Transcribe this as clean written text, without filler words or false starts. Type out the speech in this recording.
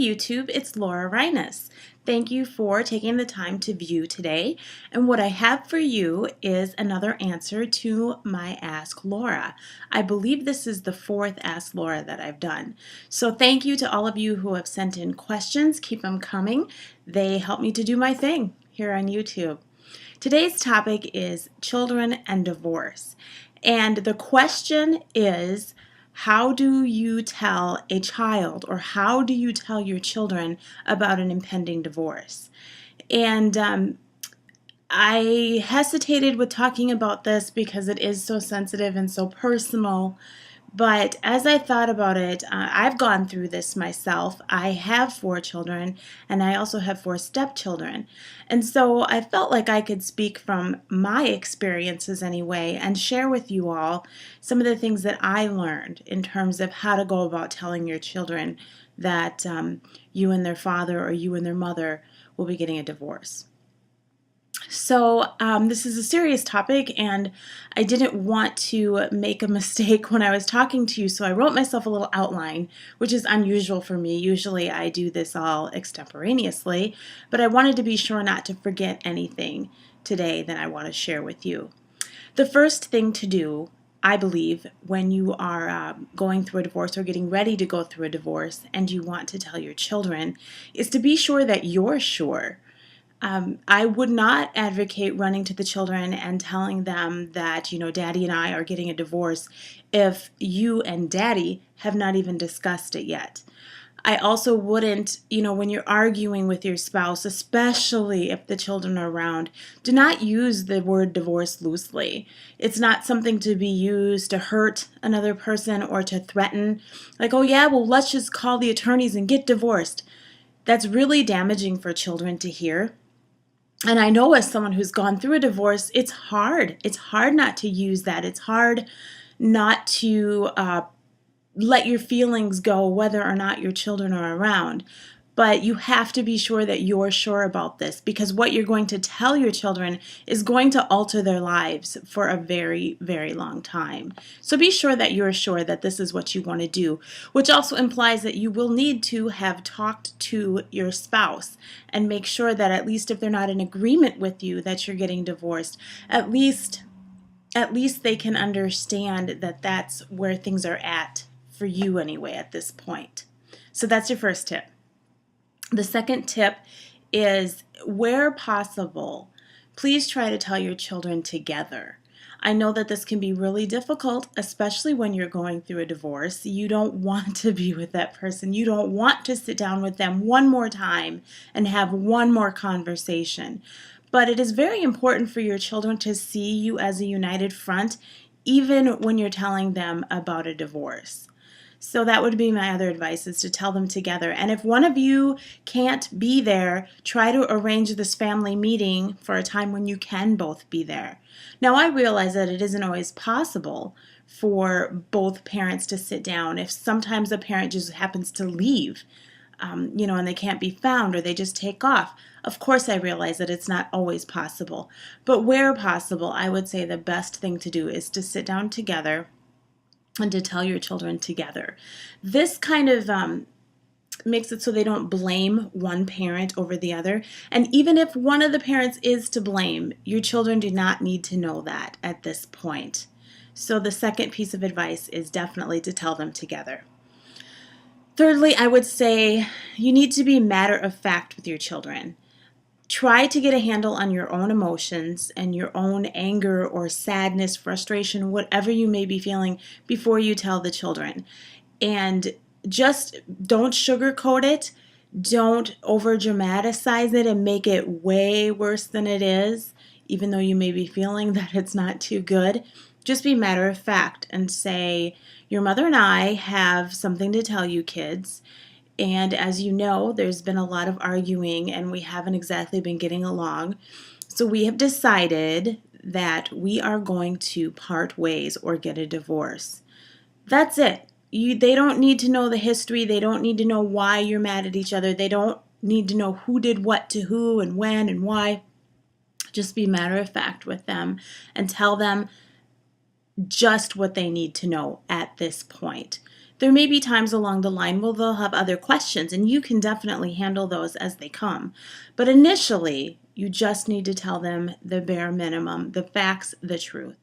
YouTube, it's Laura Reines. Thank you for taking the time to view today. And what I have for you is another answer to my Ask Laura. I believe this is the fourth Ask Laura that I've done. So thank you to all of you who have sent in questions. Keep them coming. They help me to do my thing here on YouTube. Today's topic is children and divorce. And the question is, how do you tell a child, or how do you tell your children about an impending divorce? And I hesitated with talking about this because it is so sensitive and so personal. But as I thought about it, I've gone through this myself. I have 4 children, and I also have 4 stepchildren. And so I felt like I could speak from my experiences anyway and share with you all some of the things that I learned in terms of how to go about telling your children that you and their father or you and their mother will be getting a divorce. So this is a serious topic, and I didn't want to make a mistake when I was talking to you, so I wrote myself a little outline, which is unusual for me. Usually I do this all extemporaneously, but I wanted to be sure not to forget anything today that I want to share with you. The first thing to do, I believe, when you are going through a divorce or getting ready to go through a divorce and you want to tell your children, is to be sure that you're sure. I would not advocate running to the children and telling them that, Daddy and I are getting a divorce if you and Daddy have not even discussed it yet. I also wouldn't, when you're arguing with your spouse, especially if the children are around, do not use the word divorce loosely. It's not something to be used to hurt another person or to threaten. Like, oh yeah, well, let's just call the attorneys and get divorced. That's really damaging for children to hear. And I know, as someone who's gone through a divorce, it's hard. It's hard not to use that. It's hard not to let your feelings go whether or not your children are around. But you have to be sure that you're sure about this, because what you're going to tell your children is going to alter their lives for a very, very long time. So be sure that you're sure that this is what you want to do, which also implies that you will need to have talked to your spouse and make sure that, at least if they're not in agreement with you that you're getting divorced, at least they can understand that that's where things are at for you anyway at this point. So that's your first tip. The second tip is, where possible, please try to tell your children together. I know that this can be really difficult, especially when you're going through a divorce. You don't want to be with that person. You don't want to sit down with them one more time and have one more conversation. But it is very important for your children to see you as a united front, even when you're telling them about a divorce. So that would be my other advice, is to tell them together. And if one of you can't be there, try to arrange this family meeting for a time when you can both be there. Now, I realize that it isn't always possible for both parents to sit down. If sometimes a parent just happens to leave, and they can't be found, or they just take off. Of course, I realize that it's not always possible. But where possible, I would say the best thing to do is to sit down together and to tell your children together. This kind of makes it so they don't blame one parent over the other. And even if one of the parents is to blame, your children do not need to know that at this point. So the second piece of advice is definitely to tell them together. Thirdly, I would say you need to be matter of fact with your children. Try to get a handle on your own emotions and your own anger or sadness, frustration, whatever you may be feeling, before you tell the children. And just don't sugarcoat it. Don't over dramatize it and make it way worse than it is, even though you may be feeling that it's not too good. Just be matter of fact and say, your mother and I have something to tell you, kids. And as you know, there's been a lot of arguing and we haven't exactly been getting along. So we have decided that we are going to part ways or get a divorce. That's it. They don't need to know the history. They don't need to know why you're mad at each other. They don't need to know who did what to who and when and why. Just be matter of fact with them and tell them just what they need to know at this point. There may be times along the line where they'll have other questions, and you can definitely handle those as they come. But initially, you just need to tell them the bare minimum, the facts, the truth.